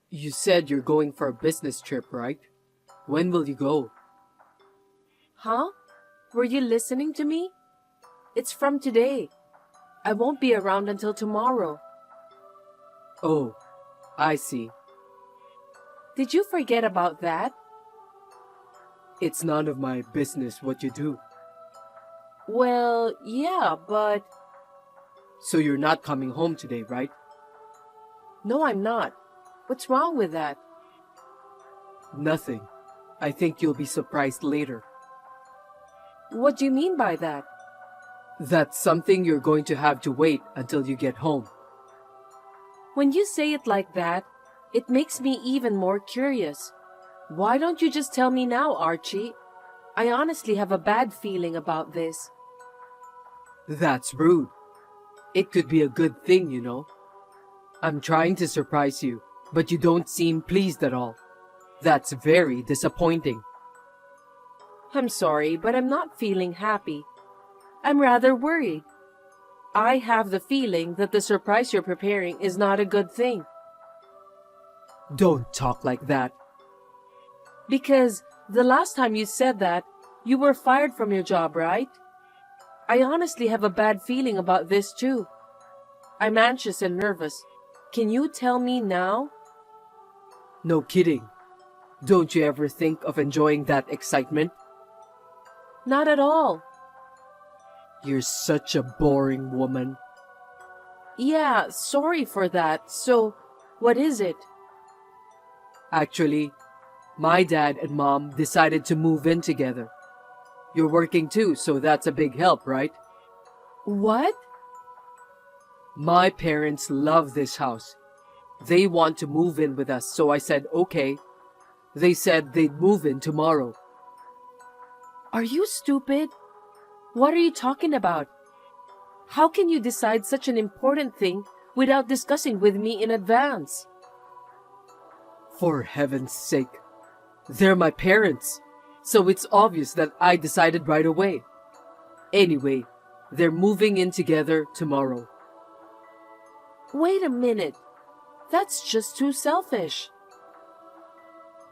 You said you're going for a business trip, right? When will you go? Huh? Were you listening to me? It's from today. I won't be around until tomorrow. Oh, I see. Did you forget about that? It's none of my business what you do. Well, yeah, but... So you're not coming home today, right? No, I'm not. What's wrong with that? Nothing. I think you'll be surprised later. What do you mean by that? That's something you're going to have to wait until you get home. When you say it like that, it makes me even more curious. Why don't you just tell me now, Archie? I honestly have a bad feeling about this. That's rude. It could be a good thing, you know. I'm trying to surprise you, but you don't seem pleased at all. That's very disappointing. I'm sorry, but I'm not feeling happy. I'm rather worried. I have the feeling that the surprise you're preparing is not a good thing. Don't talk like that. Because the last time you said that, you were fired from your job, right? I honestly have a bad feeling about this too. I'm anxious and nervous. Can you tell me now? No kidding. Don't you ever think of enjoying that excitement? Not at all. You're such a boring woman. Yeah, sorry for that. So, what is it? Actually, my dad and mom decided to move in together. You're working too, so that's a big help, right? What? My parents love this house. They want to move in with us, so I said okay. They said they'd move in tomorrow. Are you stupid? What are you talking about? How can you decide such an important thing without discussing with me in advance? For heaven's sake. They're my parents, so it's obvious that I decided right away. Anyway, they're moving in together tomorrow. Wait a minute. That's just too selfish.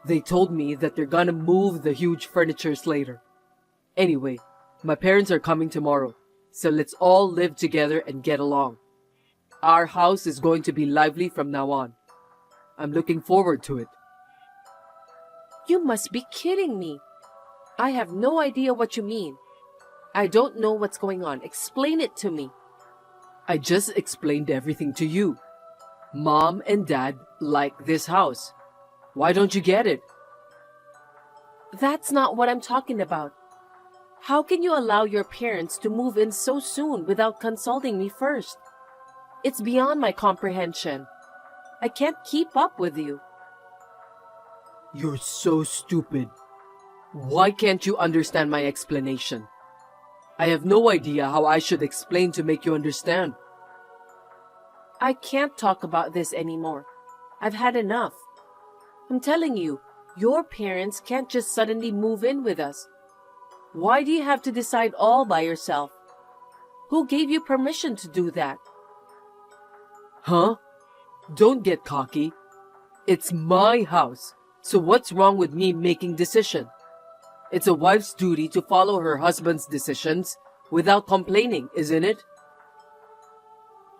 They told me that they're gonna move the huge furnitures later. Anyway, my parents are coming tomorrow, so let's all live together and get along. Our house is going to be lively from now on. I'm looking forward to it. You must be kidding me. I have no idea what you mean. I don't know what's going on. Explain it to me. I just explained everything to you. Mom and Dad like this house. Why don't you get it? That's not what I'm talking about. How can you allow your parents to move in so soon without consulting me first? It's beyond my comprehension. I can't keep up with you. You're so stupid. Why can't you understand my explanation? I have no idea how I should explain to make you understand. I can't talk about this anymore. I've had enough. I'm telling you, your parents can't just suddenly move in with us. Why do you have to decide all by yourself? Who gave you permission to do that? Huh? Don't get cocky. It's my house, so what's wrong with me making decision? It's a wife's duty to follow her husband's decisions without complaining, isn't it?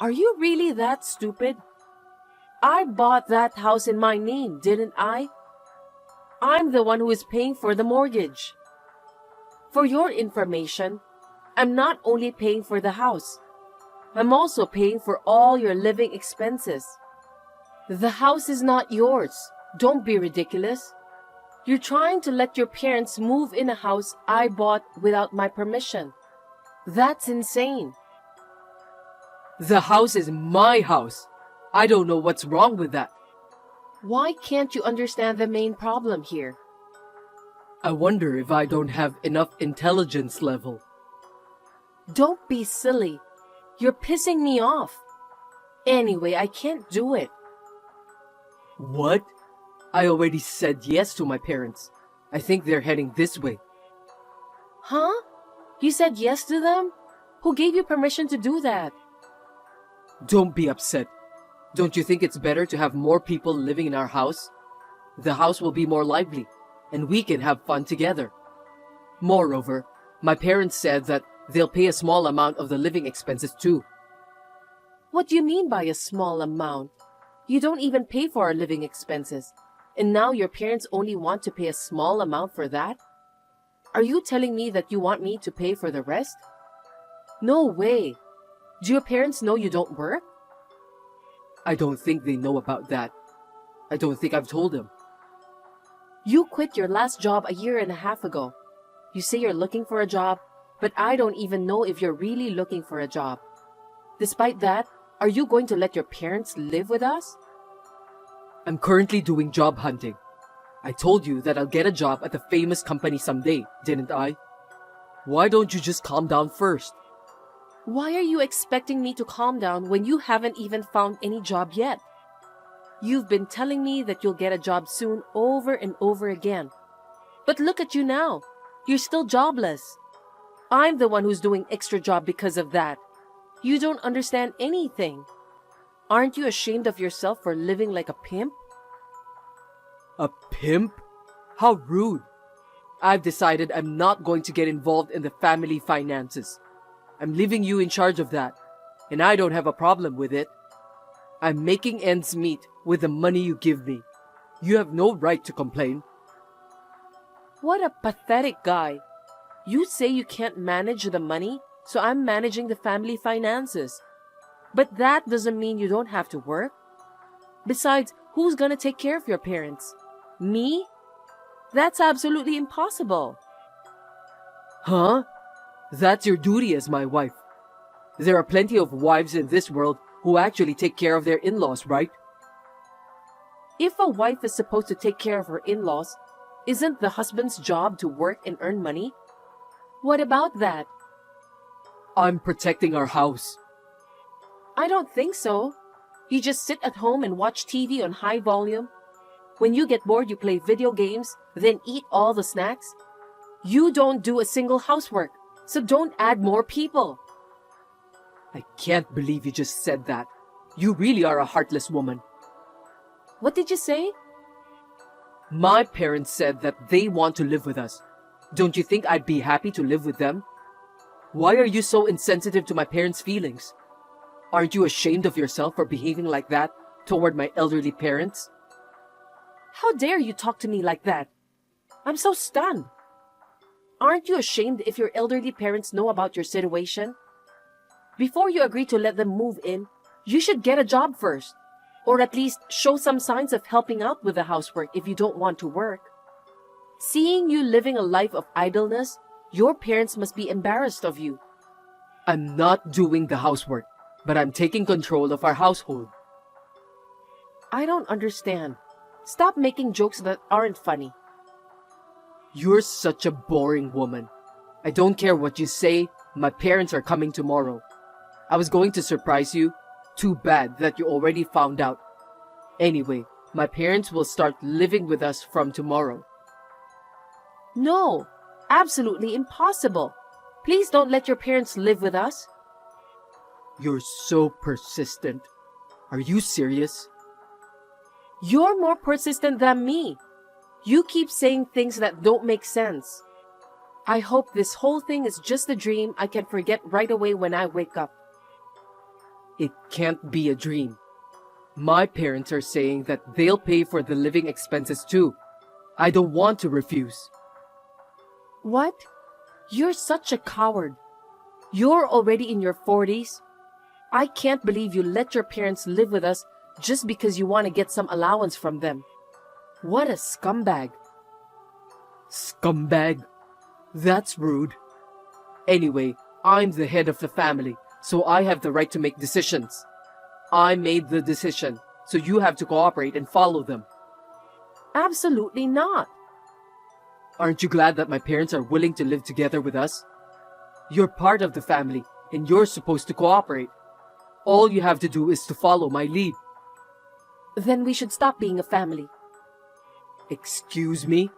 Are you really that stupid? I bought that house in my name, didn't I? I'm the one who is paying for the mortgage. For your information, I'm not only paying for the house, I'm also paying for all your living expenses. The house is not yours. Don't be ridiculous. You're trying to let your parents move in a house I bought without my permission. That's insane. The house is my house. I don't know what's wrong with that. Why can't you understand the main problem here? I wonder if I don't have enough intelligence level. Don't be silly. You're pissing me off. Anyway, I can't do it. What? I already said yes to my parents. I think they're heading this way. Huh? You said yes to them? Who gave you permission to do that? Don't be upset. Don't you think it's better to have more people living in our house? The house will be more lively, and we can have fun together. Moreover, my parents said that they'll pay a small amount of the living expenses too. What do you mean by a small amount? You don't even pay for our living expenses. And now your parents only want to pay a small amount for that? Are you telling me that you want me to pay for the rest? No way. Do your parents know you don't work? I don't think they know about that. I don't think I've told them. You quit your last job a year and a half ago. You say you're looking for a job, but I don't even know if you're really looking for a job. Despite that, are you going to let your parents live with us? I'm currently doing job hunting. I told you that I'll get a job at a famous company someday, didn't I? Why don't you just calm down first? Why are you expecting me to calm down when you haven't even found any job yet? You've been telling me that you'll get a job soon over and over again. But look at you now. You're still jobless. I'm the one who's doing extra job because of that. You don't understand anything. Aren't you ashamed of yourself for living like a pimp? A pimp? How rude. I've decided I'm not going to get involved in the family finances. I'm leaving you in charge of that, and I don't have a problem with it. I'm making ends meet with the money you give me. You have no right to complain. What a pathetic guy. You say you can't manage the money, so I'm managing the family finances. But that doesn't mean you don't have to work. Besides, who's gonna take care of your parents? Me? That's absolutely impossible. Huh? That's your duty as my wife. There are plenty of wives in this world who actually take care of their in-laws, right? If a wife is supposed to take care of her in-laws, isn't the husband's job to work and earn money? What about that? I'm protecting our house. I don't think so. You just sit at home and watch TV on high volume. When you get bored, you play video games, then eat all the snacks. You don't do a single housework, so don't add more people. I can't believe you just said that. You really are a heartless woman. What did you say? My parents said that they want to live with us. Don't you think I'd be happy to live with them? Why are you so insensitive to my parents' feelings? Aren't you ashamed of yourself for behaving like that toward my elderly parents? How dare you talk to me like that? I'm so stunned. Aren't you ashamed if your elderly parents know about your situation? Before you agree to let them move in, you should get a job first. Or at least show some signs of helping out with the housework if you don't want to work. Seeing you living a life of idleness, your parents must be embarrassed of you. I'm not doing the housework, but I'm taking control of our household. I don't understand. Stop making jokes that aren't funny. You're such a boring woman. I don't care what you say, my parents are coming tomorrow. I was going to surprise you. Too bad that you already found out. Anyway, my parents will start living with us from tomorrow. No, absolutely impossible. Please don't let your parents live with us. You're so persistent. Are you serious? You're more persistent than me. You keep saying things that don't make sense. I hope this whole thing is just a dream I can forget right away when I wake up. It can't be a dream. My parents are saying that they'll pay for the living expenses too. I don't want to refuse. What? You're such a coward. You're already in your 40s. I can't believe you let your parents live with us just because you want to get some allowance from them. What a scumbag. Scumbag? That's rude. Anyway, I'm the head of the family, so I have the right to make decisions. I made the decision, so you have to cooperate and follow them. Absolutely not. Aren't you glad that my parents are willing to live together with us? You're part of the family, and you're supposed to cooperate. All you have to do is to follow my lead. Then we should stop being a family. Excuse me?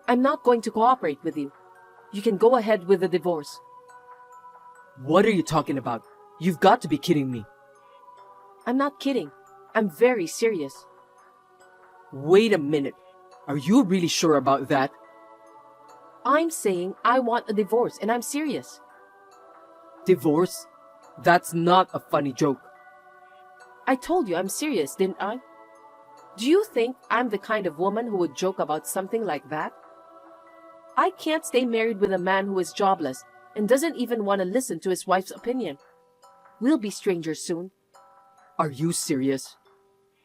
I'm not going to cooperate with you. You can go ahead with the divorce. What are you talking about? You've got to be kidding me. I'm not kidding. I'm very serious. Wait a minute. Are you really sure about that? I'm saying I want a divorce and I'm serious. Divorce? That's not a funny joke. I told you I'm serious, didn't I? Do you think I'm the kind of woman who would joke about something like that? I can't stay married with a man who is jobless and doesn't even want to listen to his wife's opinion. We'll be strangers soon. Are you serious?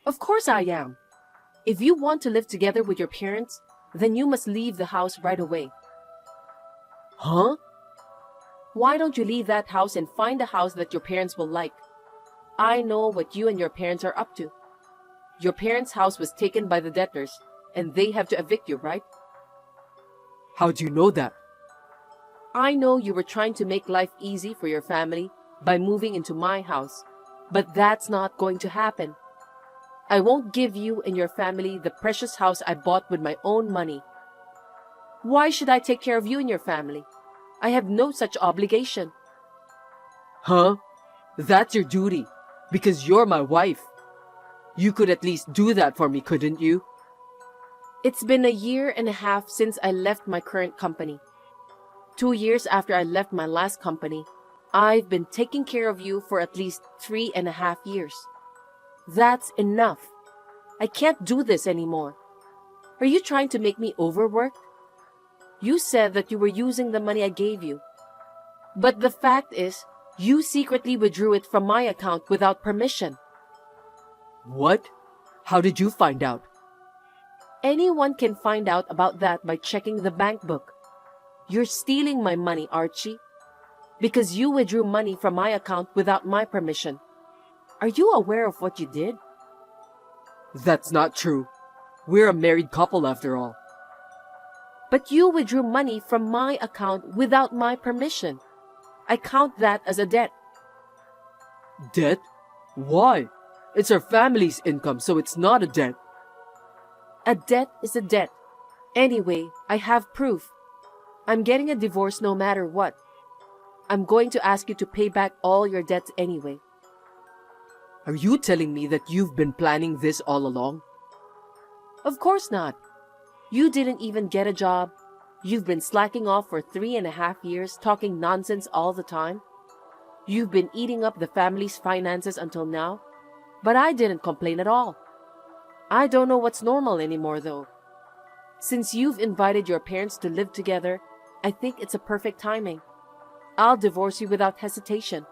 Of course I am. If you want to live together with your parents, then you must leave the house right away. Huh? Why don't you leave that house and find a house that your parents will like? I know what you and your parents are up to. Your parents' house was taken by the debtors, and they have to evict you, right? How do you know that? I know you were trying to make life easy for your family by moving into my house, but that's not going to happen. I won't give you and your family the precious house I bought with my own money. Why should I take care of you and your family? I have no such obligation. Huh? That's your duty, because you're my wife. You could at least do that for me, couldn't you? It's been a year and a half since I left my current company. 2 years after I left my last company, I've been taking care of you for at least 3.5 years. That's enough. I can't do this anymore. Are you trying to make me overwork? You said that you were using the money I gave you. But the fact is, you secretly withdrew it from my account without permission. What? How did you find out? Anyone can find out about that by checking the bank book. You're stealing my money, Archie. Because you withdrew money from my account without my permission. Are you aware of what you did? That's not true. We're a married couple after all. But you withdrew money from my account without my permission. I count that as a debt. Debt? Why? It's our family's income, so it's not a debt. A debt is a debt. Anyway, I have proof. I'm getting a divorce no matter what. I'm going to ask you to pay back all your debts anyway. Are you telling me that you've been planning this all along? Of course not. You didn't even get a job. You've been slacking off for 3.5 years, talking nonsense all the time. You've been eating up the family's finances until now, but I didn't complain at all. I don't know what's normal anymore, though. Since you've invited your parents to live together, I think it's a perfect timing. I'll divorce you without hesitation.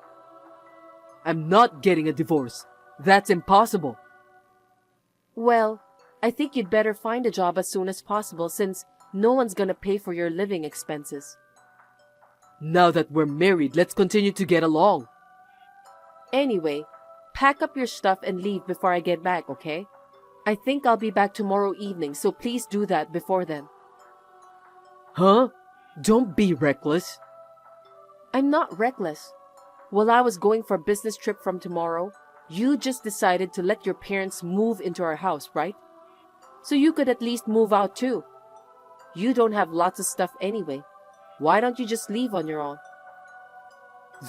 I'm not getting a divorce. That's impossible. Well, I think you'd better find a job as soon as possible since no one's gonna pay for your living expenses. Now that we're married, let's continue to get along. Anyway, pack up your stuff and leave before I get back, okay? I think I'll be back tomorrow evening, so please do that before then. Huh? Don't be reckless. I'm not reckless. While I was going for a business trip from tomorrow, you just decided to let your parents move into our house, right? So you could at least move out too. You don't have lots of stuff anyway. Why don't you just leave on your own?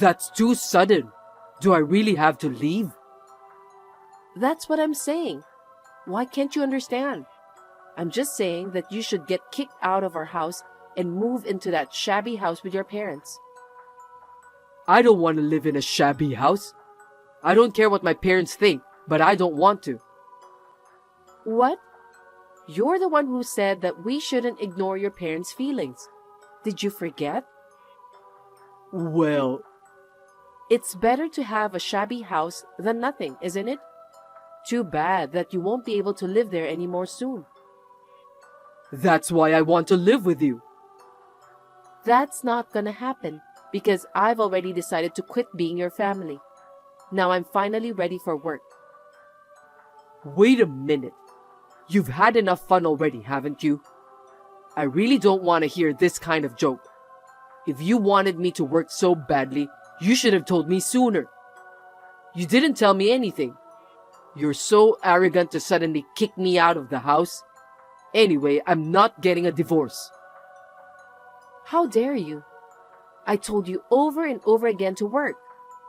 That's too sudden. Do I really have to leave? That's what I'm saying. Why can't you understand? I'm just saying that you should get kicked out of our house and move into that shabby house with your parents. I don't want to live in a shabby house. I don't care what my parents think, but I don't want to. What? You're the one who said that we shouldn't ignore your parents' feelings. Did you forget? Well, it's better to have a shabby house than nothing, isn't it? Too bad that you won't be able to live there anymore soon. that's why I want to live with you. That's not gonna happen because I've already decided to quit being your family. Now I'm finally ready for work. Wait a minute. You've had enough fun already, haven't you? I really don't want to hear this kind of joke. If you wanted me to work so badly, you should have told me sooner. You didn't tell me anything. You're so arrogant to suddenly kick me out of the house. Anyway, I'm not getting a divorce. How dare you? I told you over and over again to work,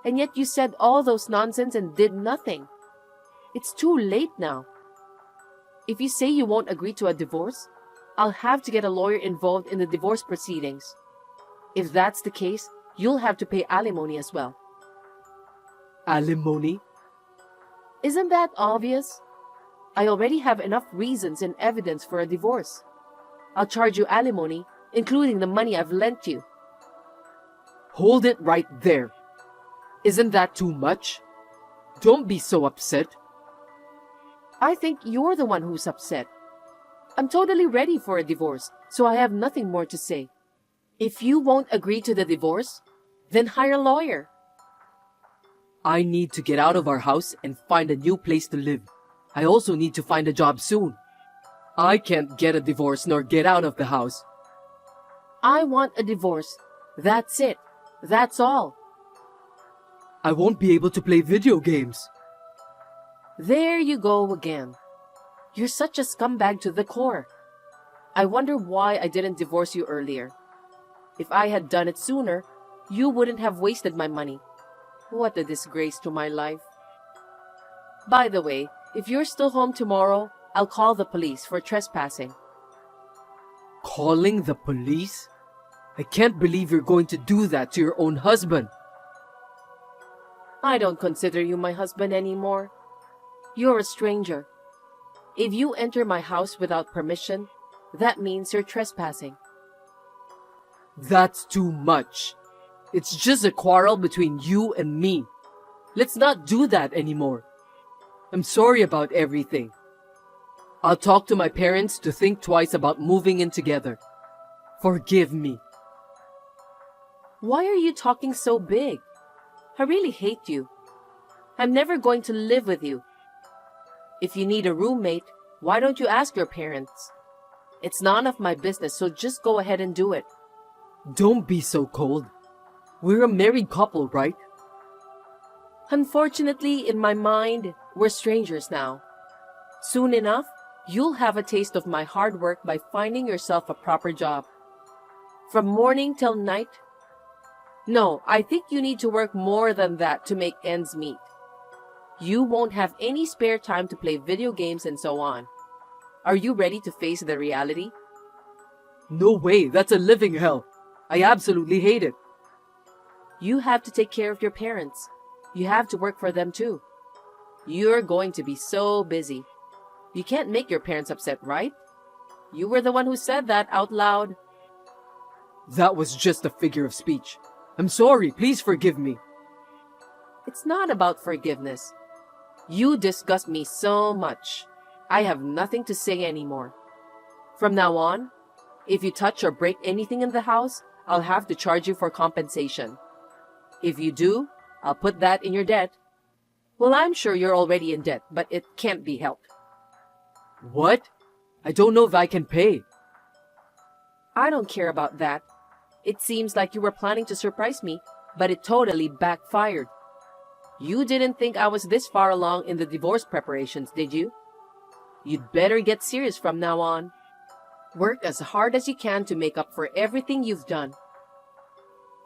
and yet you said all those nonsense and did nothing. It's too late now. If you say you won't agree to a divorce, I'll have to get a lawyer involved in the divorce proceedings. If that's the case, you'll have to pay alimony as well. Alimony? Isn't that obvious? I already have enough reasons and evidence for a divorce. I'll charge you alimony, including the money I've lent you. Hold it right there. Isn't that too much? Don't be so upset. I think you're the one who's upset. I'm totally ready for a divorce, so I have nothing more to say. If you won't agree to the divorce, then hire a lawyer. I need to get out of our house and find a new place to live. I also need to find a job soon. I can't get a divorce nor get out of the house. I want a divorce. That's it. That's all. I won't be able to play video games. There you go again. You're such a scumbag to the core. I wonder why I didn't divorce you earlier. If I had done it sooner, you wouldn't have wasted my money. What a disgrace to my life. By the way, if you're still home tomorrow, I'll call the police for trespassing. Calling the police? I can't believe you're going to do that to your own husband. I don't consider you my husband anymore. You're a stranger. If you enter my house without permission, that means you're trespassing. That's too much. It's just a quarrel between you and me. Let's not do that anymore. I'm sorry about everything. I'll talk to my parents to think twice about moving in together. Forgive me. Why are you talking so big? I really hate you. I'm never going to live with you. If you need a roommate, why don't you ask your parents? It's none of my business, so just go ahead and do it. Don't be so cold. We're a married couple, right? Unfortunately, in my mind, we're strangers now. Soon enough, you'll have a taste of my hard work by finding yourself a proper job. From morning till night. No, I think you need to work more than that to make ends meet. You won't have any spare time to play video games and so on. Are you ready to face the reality? No way, that's a living hell. I absolutely hate it. You have to take care of your parents. You have to work for them too. You're going to be so busy. You can't make your parents upset, right? You were the one who said that out loud. That was just a figure of speech. I'm sorry, please forgive me. It's not about forgiveness. You disgust me so much. I have nothing to say anymore. From now on, if you touch or break anything in the house, I'll have to charge you for compensation. If you do, I'll put that in your debt. Well, I'm sure you're already in debt, but it can't be helped. What? I don't know if I can pay. I don't care about that. It seems like you were planning to surprise me, but it totally backfired. You didn't think I was this far along in the divorce preparations, did you? You'd better get serious from now on. Work as hard as you can to make up for everything you've done.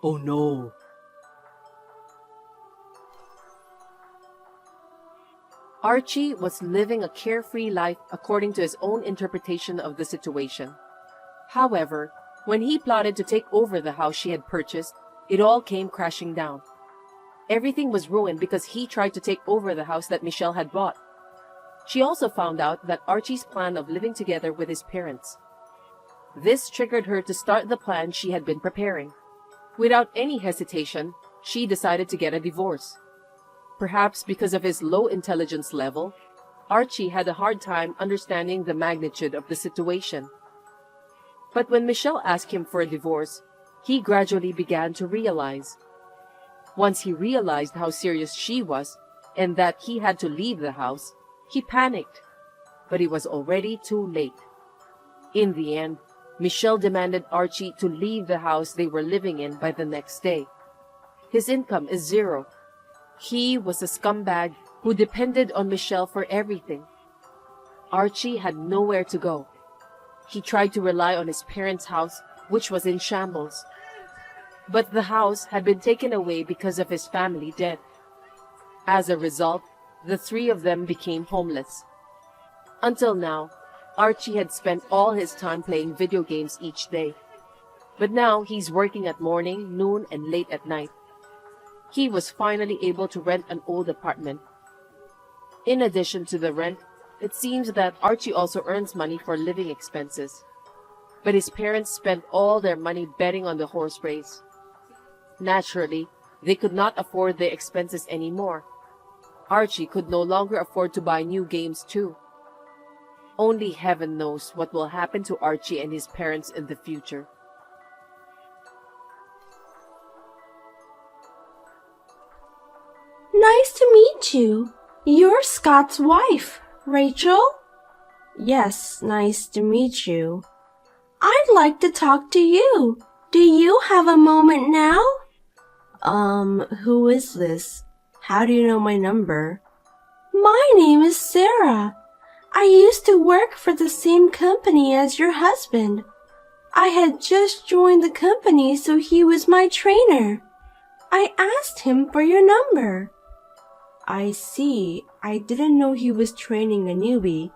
Oh no. Archie was living a carefree life according to his own interpretation of the situation. However, when he plotted to take over the house she had purchased, it all came crashing down. Everything was ruined because he tried to take over the house that Michelle had bought. She also found out that Archie's plan of living together with his parents. This triggered her to start the plan she had been preparing. Without any hesitation, she decided to get a divorce. Perhaps because of his low intelligence level, Archie had a hard time understanding the magnitude of the situation. But when Michelle asked him for a divorce, he gradually began to realize. Once he realized how serious she was and that he had to leave the house, he panicked. But it was already too late. In the end, Michelle demanded Archie to leave the house they were living in by the next day. His income is zero. He was a scumbag who depended on Michelle for everything. Archie had nowhere to go. He tried to rely on his parents' house, which was in shambles. But the house had been taken away because of his family debt. As a result, the three of them became homeless. Until now, Archie had spent all his time playing video games each day. But now he's working at morning, noon, and late at night. He was finally able to rent an old apartment. In addition to the rent, it seems that Archie also earns money for living expenses. But his parents spent all their money betting on the horse race. Naturally, they could not afford the expenses anymore. Archie could no longer afford to buy new games too. Only heaven knows what will happen to Archie and his parents in the future. Nice to meet you. You're Scott's wife, Rachel? Yes, nice to meet you. I'd like to talk to you. Do you have a moment now? Who is this? How do you know my number? My name is Sarah. I used to work for the same company as your husband. I had just joined the company, so he was my trainer. I asked him for your number. I see. I didn't know he was training a newbie.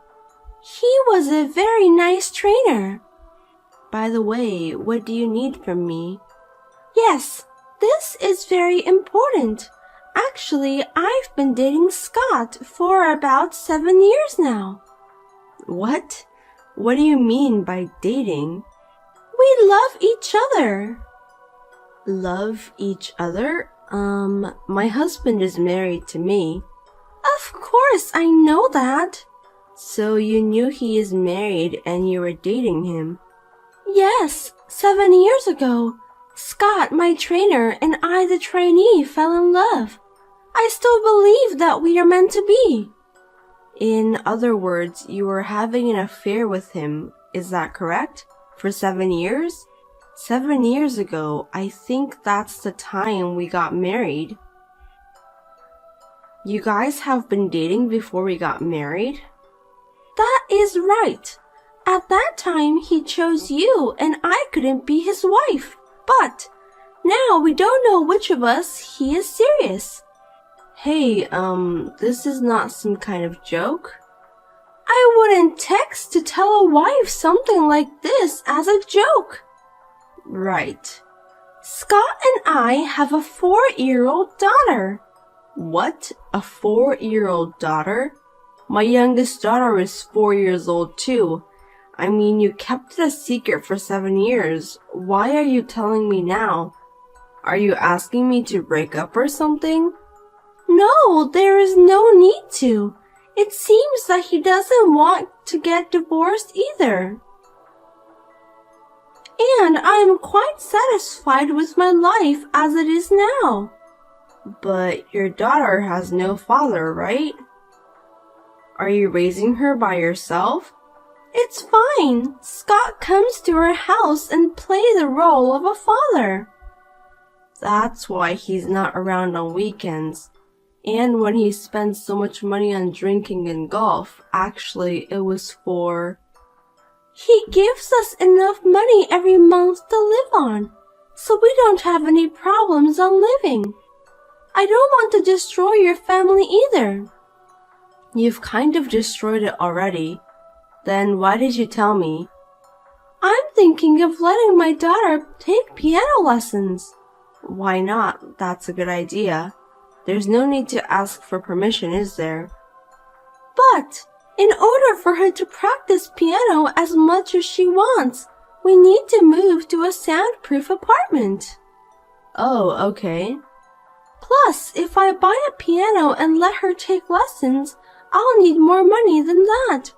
He was a very nice trainer. By the way, what do you need from me? Yes, this is very important. Actually, I've been dating Scott for about 7 years now. What? What do you mean by dating? We love each other. Love each other? My husband is married to me. Of course, I know that. So you knew he is married and you were dating him? Yes, 7 years ago. Scott, my trainer, and I, the trainee, fell in love. I still believe that we are meant to be. In other words, you were having an affair with him, is that correct? For 7 years? 7 years ago, I think that's the time we got married. You guys have been dating before we got married? That is right. At that time, he chose you and I couldn't be his wife. But now we don't know which of us he is serious. Hey, this is not some kind of joke. I wouldn't text to tell a wife something like this as a joke. Right. Scott and I have a 4-year-old daughter. What? A 4-year-old daughter? My youngest daughter is 4 years old too. I mean, you kept it a secret for 7 years. Why are you telling me now? Are you asking me to break up or something? No, there is no need to. It seems that he doesn't want to get divorced either. And I am quite satisfied with my life as it is now. But your daughter has no father, right? Are you raising her by yourself? It's fine. Scott comes to our house and plays the role of a father. That's why he's not around on weekends. And when he spends so much money on drinking and golf, actually it was for... He gives us enough money every month to live on, so we don't have any problems on living. I don't want to destroy your family either. You've kind of destroyed it already. Then why did you tell me? I'm thinking of letting my daughter take piano lessons. Why not? That's a good idea. There's no need to ask for permission, is there? But in order for her to practice piano as much as she wants, we need to move to a soundproof apartment. Oh, okay. Plus, if I buy a piano and let her take lessons, I'll need more money than that.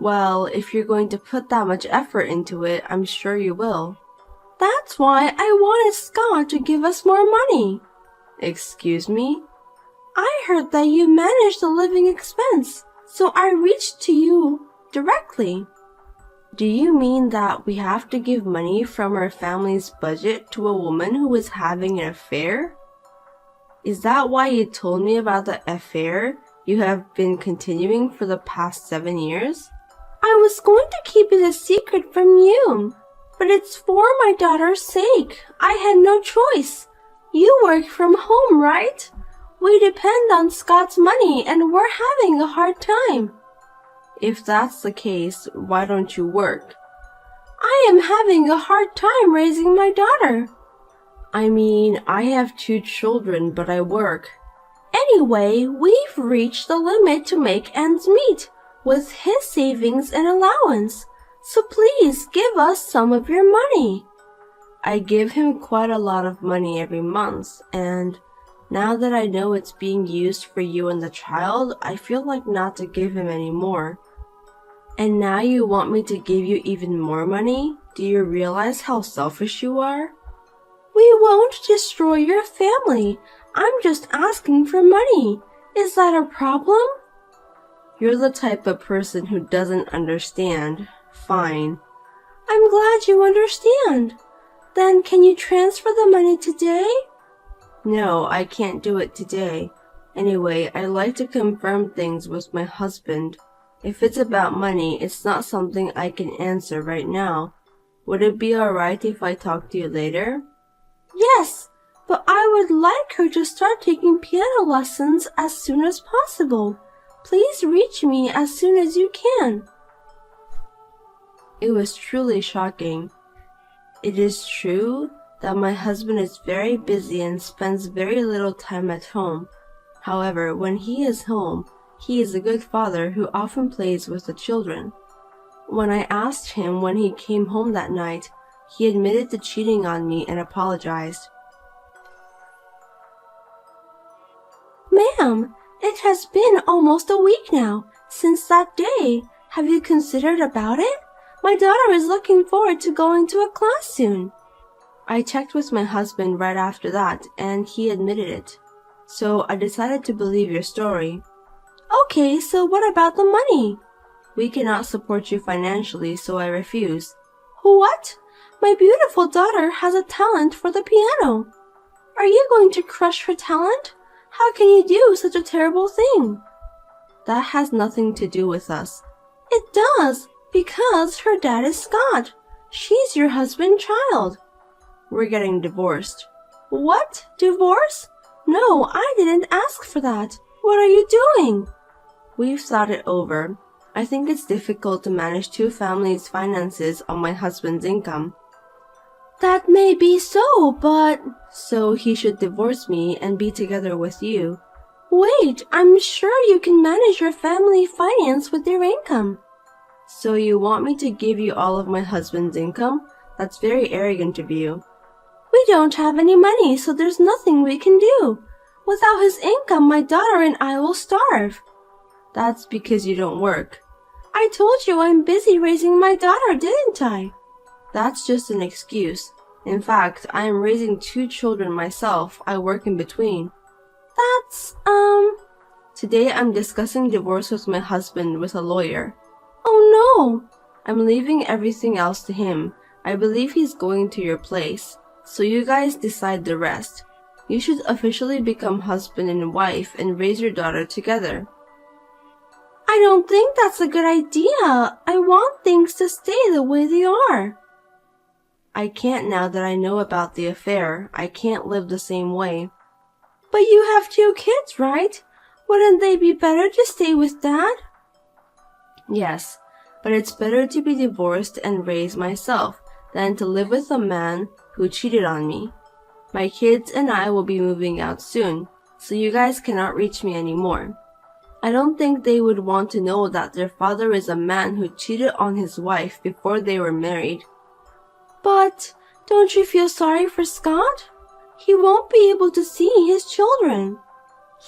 Well, if you're going to put that much effort into it, I'm sure you will. That's why I wanted Scott to give us more money. Excuse me? I heard that you manage the living expense, so I reached to you directly. Do you mean that we have to give money from our family's budget to a woman who is having an affair? Is that why you told me about the affair you have been continuing for the past 7 years? I was going to keep it a secret from you, but it's for my daughter's sake. I had no choice. You work from home, right? We depend on Scott's money and we're having a hard time. If that's the case, why don't you work? I am having a hard time raising my daughter. I mean, I have 2 children, but I work. Anyway, we've reached the limit to make ends meet with his savings and allowance. So please give us some of your money. I give him quite a lot of money every month, and now that I know it's being used for you and the child, I feel like not to give him any more. And now you want me to give you even more money? Do you realize how selfish you are? We won't destroy your family. I'm just asking for money. Is that a problem? You're the type of person who doesn't understand. Fine. I'm glad you understand. Then can you transfer the money today? No, I can't do it today. Anyway, I'd like to confirm things with my husband. If it's about money, it's not something I can answer right now. Would it be alright if I talk to you later? Yes, but I would like her to start taking piano lessons as soon as possible. Please reach me as soon as you can. It was truly shocking. It is true that my husband is very busy and spends very little time at home. However, when he is home, he is a good father who often plays with the children. When I asked him when he came home that night, he admitted to cheating on me and apologized. Ma'am, it has been almost a week now since that day. Have you considered about it? My daughter is looking forward to going to a class soon. I checked with my husband right after that, and he admitted it. So I decided to believe your story. Okay, so what about the money? We cannot support you financially, so I refuse. What? My beautiful daughter has a talent for the piano. Are you going to crush her talent? How can you do such a terrible thing? That has nothing to do with us. It does, because her dad is Scott. She's your husband's child. We're getting divorced. What? Divorce? No, I didn't ask for that. What are you doing? We've thought it over. I think it's difficult to manage 2 families' finances on my husband's income. That may be so, but... So he should divorce me and be together with you. Wait, I'm sure you can manage your family finance with your income. So you want me to give you all of my husband's income? That's very arrogant of you. We don't have any money, so there's nothing we can do. Without his income, my daughter and I will starve. That's because you don't work. I told you I'm busy raising my daughter, didn't I? That's just an excuse. In fact, I am raising 2 children myself. I work in between. Today I'm discussing divorce with my husband with a lawyer. Oh no! I'm leaving everything else to him. I believe he's going to your place. So you guys decide the rest. You should officially become husband and wife and raise your daughter together. I don't think that's a good idea. I want things to stay the way they are. I can't now that I know about the affair. I can't live the same way. But you have 2 kids, right? Wouldn't they be better to stay with Dad? Yes, but it's better to be divorced and raise myself than to live with a man who cheated on me. My kids and I will be moving out soon, so you guys cannot reach me anymore. I don't think they would want to know that their father is a man who cheated on his wife before they were married. But don't you feel sorry for Scott? He won't be able to see his children.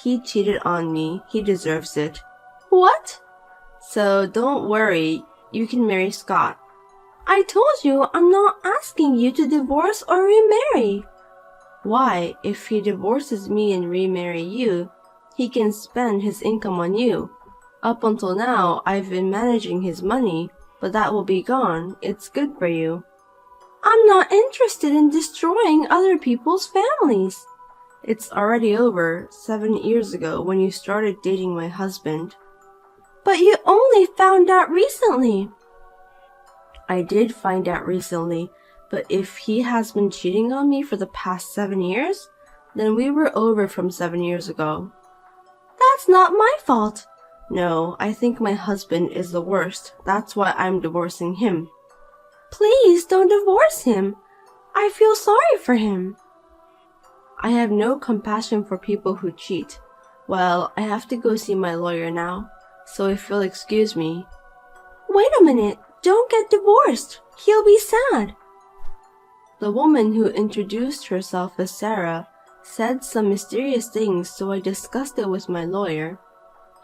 He cheated on me. He deserves it. What? So don't worry. You can marry Scott. I told you I'm not asking you to divorce or remarry. Why? If he divorces me and remarry you, he can spend his income on you. Up until now, I've been managing his money, but that will be gone. It's good for you. I'm not interested in destroying other people's families. It's already over 7 years ago when you started dating my husband. But you only found out recently. I did find out recently, but if he has been cheating on me for the past 7 years, Then we were over from 7 years ago. That's not my fault. No, I think my husband is the worst. That's why I'm divorcing him. Please don't divorce him. I feel sorry for him. I have no compassion for people who cheat. Well, I have to go see my lawyer now, so if you'll excuse me. Wait a minute. Don't get divorced. He'll be sad. The woman who introduced herself as Sarah said some mysterious things, so I discussed it with my lawyer.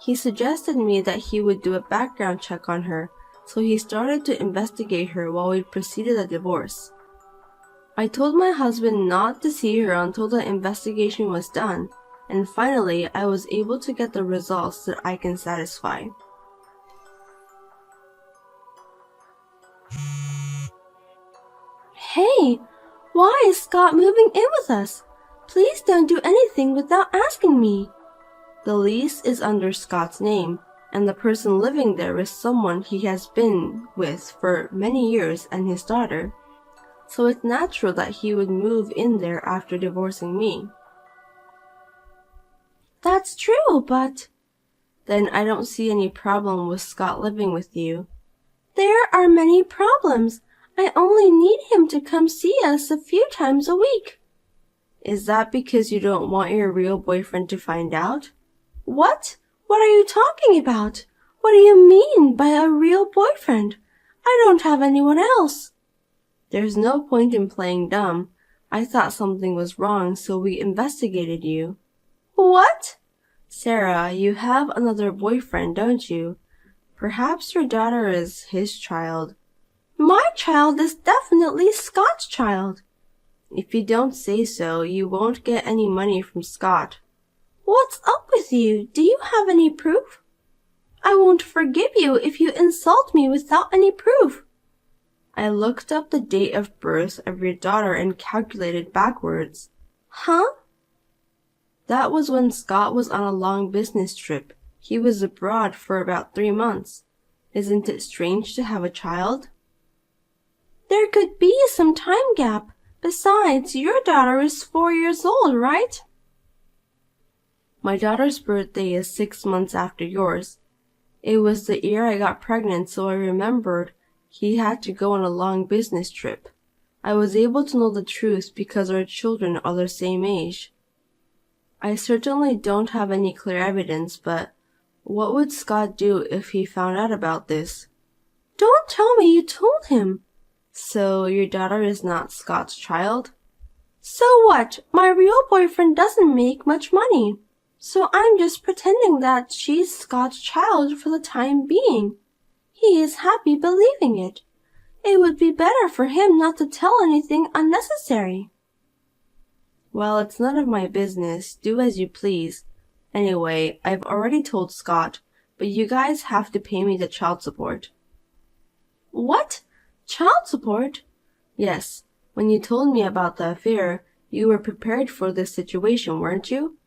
He suggested me that he would do a background check on her, so he started to investigate her while we proceeded a divorce. I told my husband not to see her until the investigation was done, and finally I was able to get the results that I can satisfy. Hey, why is Scott moving in with us? Please don't do anything without asking me. The lease is under Scott's name, and the person living there is someone he has been with for many years and his daughter. So it's natural that he would move in there after divorcing me. That's true, but... Then I don't see any problem with Scott living with you. There are many problems. I only need him to come see us a few times a week. Is that because you don't want your real boyfriend to find out? What? What are you talking about? What do you mean by a real boyfriend? I don't have anyone else. There's no point in playing dumb. I thought something was wrong, so we investigated you. What? Sarah, you have another boyfriend, don't you? Perhaps your daughter is his child. My child is definitely Scott's child. If you don't say so, you won't get any money from Scott. What's up with you? Do you have any proof? I won't forgive you if you insult me without any proof. I looked up the date of birth of your daughter and calculated backwards. Huh? That was when Scott was on a long business trip. He was abroad for about 3 months. Isn't it strange to have a child? There could be some time gap. Besides, your daughter is 4 years old, right? My daughter's birthday is 6 months after yours. It was the year I got pregnant, so I remembered he had to go on a long business trip. I was able to know the truth because our children are the same age. I certainly don't have any clear evidence, but what would Scott do if he found out about this? Don't tell me you told him. So your daughter is not Scott's child? So what? My real boyfriend doesn't make much money. So I'm just pretending that she's Scott's child for the time being. He is happy believing it. It would be better for him not to tell anything unnecessary. Well, it's none of my business. Do as you please. Anyway, I've already told Scott, but you guys have to pay me the child support. What? Child support? Yes. When you told me about the affair, you were prepared for this situation, weren't you?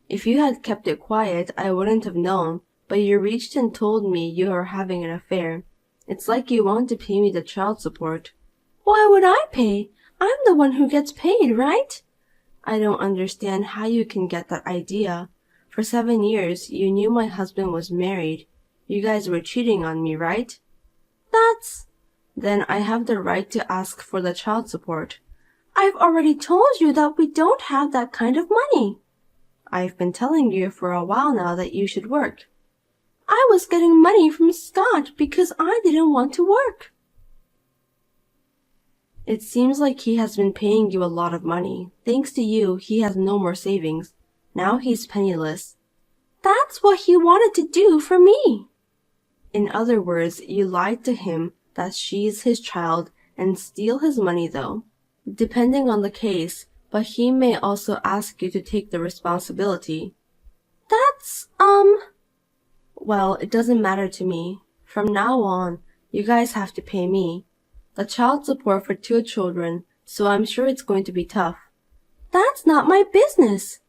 If you had kept it quiet, I wouldn't have known, but you reached and told me you are having an affair. It's like you want to pay me the child support. Why would I pay? I'm the one who gets paid, right? I don't understand how you can get that idea. For 7 years, you knew my husband was married. You guys were cheating on me, right? Then I have the right to ask for the child support. I've already told you that we don't have that kind of money. I've been telling you for a while now that you should work. I was getting money from Scott because I didn't want to work. It seems like he has been paying you a lot of money. Thanks to you, he has no more savings. Now he's penniless. That's what he wanted to do for me. In other words, you lied to him that she's his child and steal his money though. Depending on the case, but he may also ask you to take the responsibility. Well, it doesn't matter to me. From now on, you guys have to pay me. The child support for 2 children, so I'm sure it's going to be tough. That's not my business.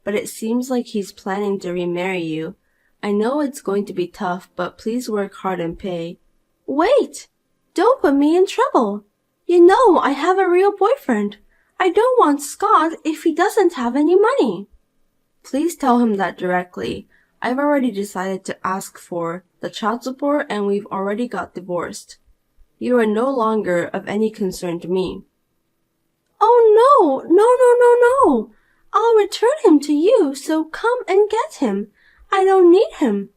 But it seems like he's planning to remarry you. I know it's going to be tough, but please work hard and pay. Wait! Don't put me in trouble. You know I have a real boyfriend. I don't want Scott if he doesn't have any money. Please tell him that directly. I've already decided to ask for the child support and we've already got divorced. You are no longer of any concern to me. Oh no. I'll return him to you, so come and get him. I don't need him.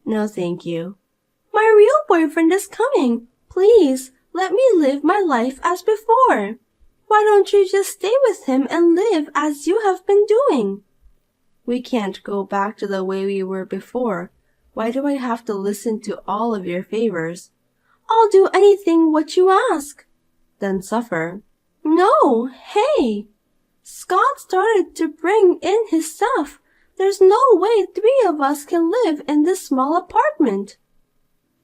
No, thank you. My real boyfriend is coming. Please, let me live my life as before. Why don't you just stay with him and live as you have been doing? We can't go back to the way we were before. Why do I have to listen to all of your favors? I'll do anything what you ask. Then suffer. No, hey! Scott started to bring in his stuff. There's no way 3 of us can live in this small apartment.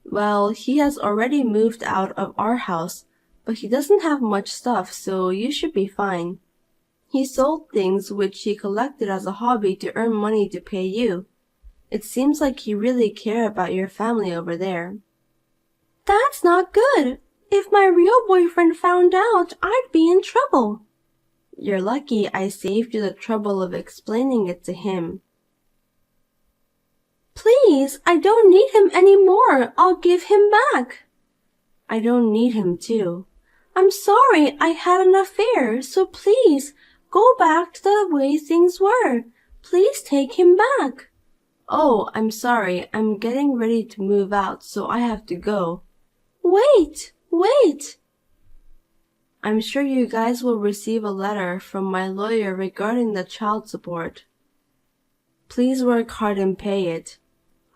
Well, he has already moved out of our house, but he doesn't have much stuff, so you should be fine. He sold things which he collected as a hobby to earn money to pay you. It seems like he really cares about your family over there. That's not good. If my real boyfriend found out, I'd be in trouble. You're lucky I saved you the trouble of explaining it to him. Please, I don't need him anymore. I'll give him back. I don't need him too. I'm sorry I had an affair, so please go back to the way things were. Please take him back. Oh, I'm sorry. I'm getting ready to move out, so I have to go. Wait. I'm sure you guys will receive a letter from my lawyer regarding the child support. Please work hard and pay it.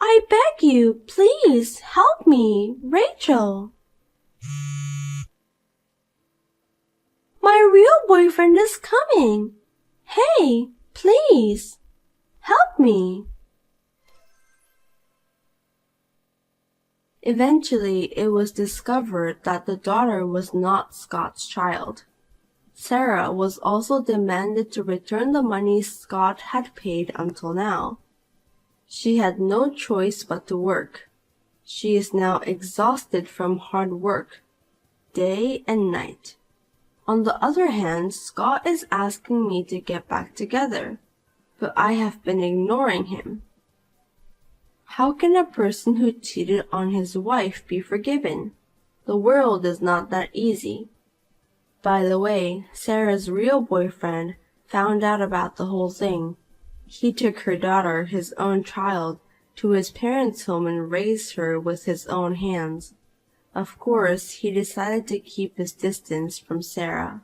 I beg you, please, help me, Rachel. My real boyfriend is coming. Hey, please, help me. Eventually, it was discovered that the daughter was not Scott's child. Sarah was also demanded to return the money Scott had paid until now. She had no choice but to work. She is now exhausted from hard work, day and night. On the other hand, Scott is asking me to get back together, but I have been ignoring him. How can a person who cheated on his wife be forgiven? The world is not that easy. By the way, Sarah's real boyfriend found out about the whole thing. He took her daughter, his own child, to his parents' home and raised her with his own hands. Of course, he decided to keep his distance from Sarah.